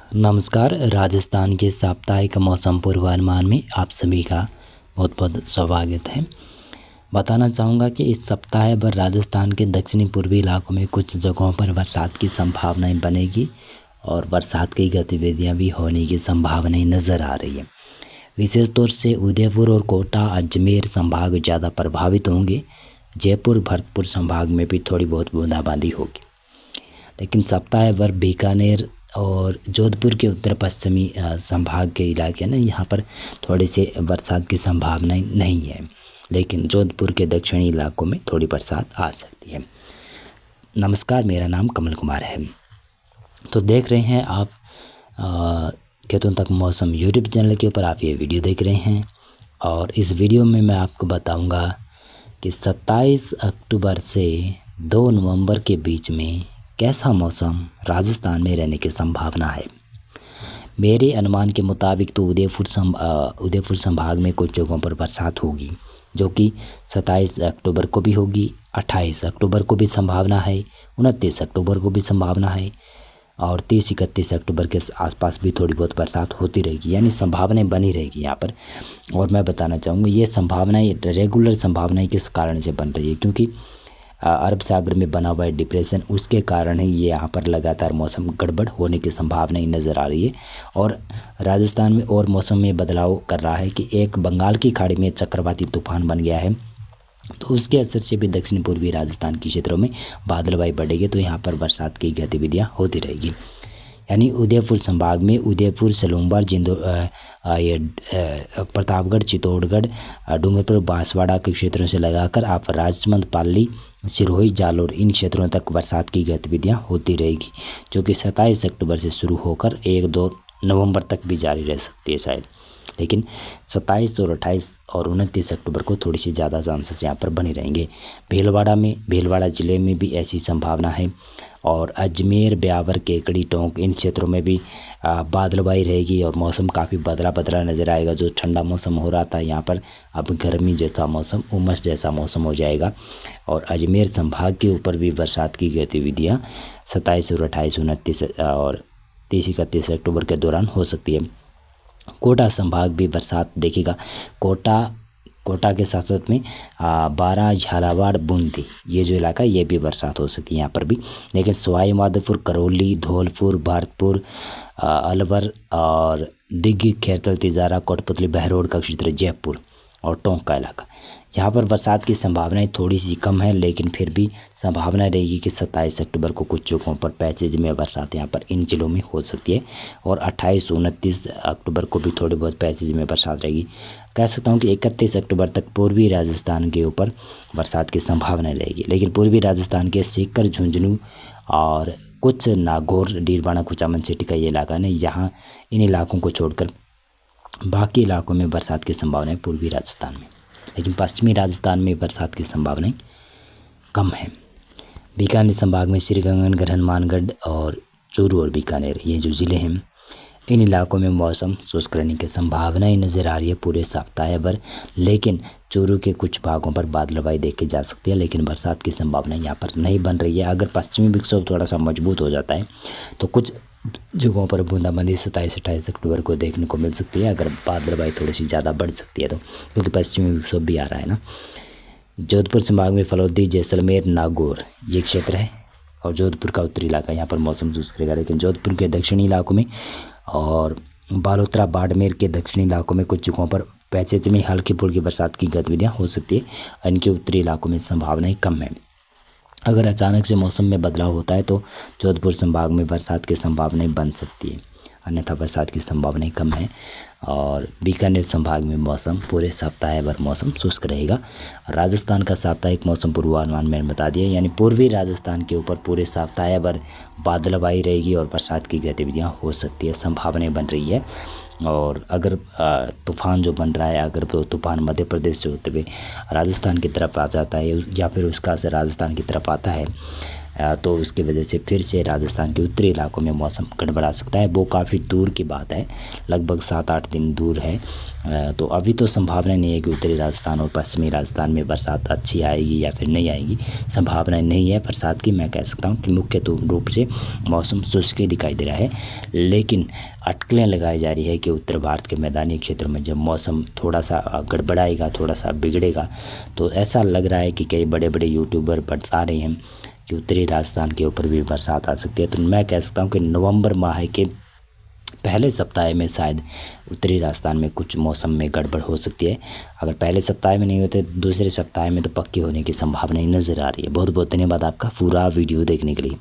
नमस्कार। राजस्थान के साप्ताहिक मौसम पूर्वानुमान में आप सभी का बहुत बहुत स्वागत है। बताना चाहूँगा कि इस सप्ताह भर राजस्थान के दक्षिणी पूर्वी इलाकों में कुछ जगहों पर बरसात की संभावनाएं बनेगी और बरसात की गतिविधियां भी होने की संभावनाएं नज़र आ रही है। विशेष तौर से उदयपुर और कोटा अजमेर संभाग ज़्यादा प्रभावित होंगे। जयपुर भरतपुर संभाग में भी थोड़ी बहुत बूंदाबांदी होगी, लेकिन सप्ताह भर बीकानेर और जोधपुर के उत्तर पश्चिमी संभाग के इलाके ना, यहाँ पर थोड़े से बरसात की संभावनाएं नहीं है, लेकिन जोधपुर के दक्षिणी इलाकों में थोड़ी बरसात आ सकती है। नमस्कार, मेरा नाम कमल कुमार है। तो देख रहे हैं आप खेतों तक मौसम यूट्यूब चैनल के ऊपर आप ये वीडियो देख रहे हैं, और इस वीडियो में मैं आपको बताऊंगा कि 27 अक्टूबर से 2 नवंबर के बीच में कैसा मौसम राजस्थान में रहने की संभावना है। मेरे अनुमान के मुताबिक तो उदयपुर संभाग में कुछ जगहों पर बरसात होगी, जो कि 27 अक्टूबर को भी होगी, 28 अक्टूबर को भी संभावना है, 29 अक्टूबर को भी संभावना है, और 30-31 अक्टूबर के आसपास भी थोड़ी बहुत बरसात होती रहेगी, यानी संभावनाएं बनी रहेगी यहाँ पर। और मैं बताना चाहूँगा ये संभावनाएं रेगुलर संभावनाएं किस कारण से बन रही है, क्योंकि अरब सागर में बना हुआ है डिप्रेशन, उसके कारण ही ये यहाँ पर लगातार मौसम गड़बड़ होने की संभावना नज़र आ रही है। और राजस्थान में और मौसम में बदलाव कर रहा है कि एक बंगाल की खाड़ी में चक्रवाती तूफान बन गया है, तो उसके असर से भी दक्षिण पूर्वी राजस्थान के क्षेत्रों में बादलबाई बढ़ेगी, तो यहाँ पर बरसात की गतिविधियाँ होती रहेगी। यानी उदयपुर संभाग में उदयपुर, सलूमबार, प्रतापगढ़, चित्तौड़गढ़, डूंगरपुर, बांसवाड़ा के क्षेत्रों से लगाकर आप राजसमंद, पाली, सिरोही, जालोर, इन क्षेत्रों तक बरसात की गतिविधियां होती रहेगी, जो कि 27 अक्टूबर से शुरू होकर 1-2 नवंबर तक भी जारी रह सकती है शायद। लेकिन 27 और 28 और 29 अक्टूबर को थोड़ी सी ज़्यादा चांसेस यहाँ पर बने रहेंगे। भीलवाड़ा ज़िले में भी ऐसी संभावना है, और अजमेर, ब्यावर, केकड़ी, टोंक, इन क्षेत्रों में भी बादलबाई रहेगी और मौसम काफ़ी बदला नज़र आएगा। जो ठंडा मौसम हो रहा था यहाँ पर अब गर्मी जैसा मौसम, उमस जैसा मौसम हो जाएगा। और अजमेर संभाग के ऊपर भी बरसात की गतिविधियाँ 27 और 28, 29 और 30-31 अक्टूबर के दौरान हो सकती है। कोटा संभाग भी बरसात देखेगा। कोटा के साथ साथ में बारां, झालावाड़, बूंदी, ये जो इलाका ये भी बरसात हो सकती है यहाँ पर भी। लेकिन सवाई माधोपुर, करौली, धौलपुर, भरतपुर, अलवर और दिग्ग, खैरतल, तिजारा, कोटपुतली, बहरोड का क्षेत्र, जयपुर और टोंक का इलाका, यहाँ पर बरसात की संभावनाएं थोड़ी सी कम है, लेकिन फिर भी संभावना रहेगी कि 27 अक्टूबर को कुछ जगहों पर पैसेज में बरसात यहाँ पर इन जिलों में हो सकती है, और 28-29 अक्टूबर को भी थोड़ी बहुत पैसेज में बरसात रहेगी। कह सकता हूँ कि 31 अक्टूबर तक पूर्वी राजस्थान के ऊपर बरसात की संभावना रहेगी, लेकिन पूर्वी राजस्थान के सीकर, झुंझुनू और कुछ नागौर, डीरवाना, कुचामन सिटी का ये इलाका है, यहाँ इन इलाकों को छोड़कर बाकी इलाकों में बरसात की संभावना है पूर्वी राजस्थान में। लेकिन पश्चिमी राजस्थान में बरसात की संभावनाएं कम है। बीकानेर संभाग में श्रीगंगानगर, हनुमानगढ़ और चूरू और बीकानेर, ये जो ज़िले हैं, इन इलाकों में मौसम शुष्क रहने की संभावनाएं नज़र आ रही है पूरे सप्ताह भर। लेकिन चूरू के कुछ भागों पर बादलबाई देखी जा सकती है, लेकिन बरसात की संभावना यहाँ पर नहीं बन रही है। अगर पश्चिमी विक्षोभ थोड़ा सा मजबूत हो जाता है तो कुछ जगहों पर बूंदाबांदी 27-28 अक्टूबर को देखने को मिल सकती है, अगर बादलबाई थोड़ी सी ज़्यादा बढ़ सकती है तो, क्योंकि पश्चिमी विक्षोभ भी आ रहा है ना। जोधपुर संभाग में फलौदी, जैसलमेर, नागौर ये क्षेत्र है, और जोधपुर का उत्तरी इलाका, यहाँ पर मौसम शुष्क रहेगा। लेकिन जोधपुर के दक्षिणी इलाकों में और बालोतरा, बाड़मेर के दक्षिणी इलाकों में कुछ जगहों पर पैसेज में हल्की फुल्की बरसात की गतिविधियाँ हो सकती है। इनके उत्तरी इलाकों में संभावनाएं कम है। अगर अचानक से मौसम में बदलाव होता है तो जोधपुर संभाग में बरसात की संभावनाएं बन सकती है, अन्यथा बरसात की संभावनाएं कम है। और बीकानेर संभाग में मौसम पूरे सप्ताह भर मौसम शुष्क रहेगा। राजस्थान का साप्ताहिक मौसम पूर्वानुमान मैंने बता दिया, यानी पूर्वी राजस्थान के ऊपर पूरे सप्ताह भर बादलबाई रहेगी और बरसात की गतिविधियां हो सकती है, संभावनाएं बन रही है। और अगर तूफ़ान जो बन रहा है, अगर तो तूफ़ान मध्य प्रदेश से होते हुए राजस्थान की तरफ आ जाता है, या फिर उसका असर राजस्थान की तरफ आता है, तो उसकी वजह से फिर से राजस्थान के उत्तरी इलाकों में मौसम गड़बड़ा सकता है। वो काफ़ी दूर की बात है, लगभग 7-8 दिन दूर है। तो अभी तो संभावना नहीं है कि उत्तरी राजस्थान और पश्चिमी राजस्थान में बरसात अच्छी आएगी या फिर नहीं आएगी, संभावना नहीं है बरसात की। मैं कह सकता हूँ कि मुख्य रूप से मौसम शुष्क ही दिखाई दे रहा है, लेकिन अटकलें लगाई जा रही है कि उत्तर भारत के मैदानी क्षेत्रों में जब मौसम थोड़ा सा गड़बड़ाएगा, थोड़ा सा बिगड़ेगा, तो ऐसा लग रहा है कि कई बड़े बड़े यूट्यूबर बता रहे हैं कि उत्तरी राजस्थान के ऊपर भी बरसात आ सकती है। तो मैं कह सकता हूँ कि नवंबर माह के पहले सप्ताह में शायद उत्तरी राजस्थान में कुछ मौसम में गड़बड़ हो सकती है। अगर पहले सप्ताह में नहीं होते, दूसरे सप्ताह में तो पक्की होने की संभावना नज़र आ रही है। बहुत बहुत धन्यवाद आपका पूरा वीडियो देखने के लिए।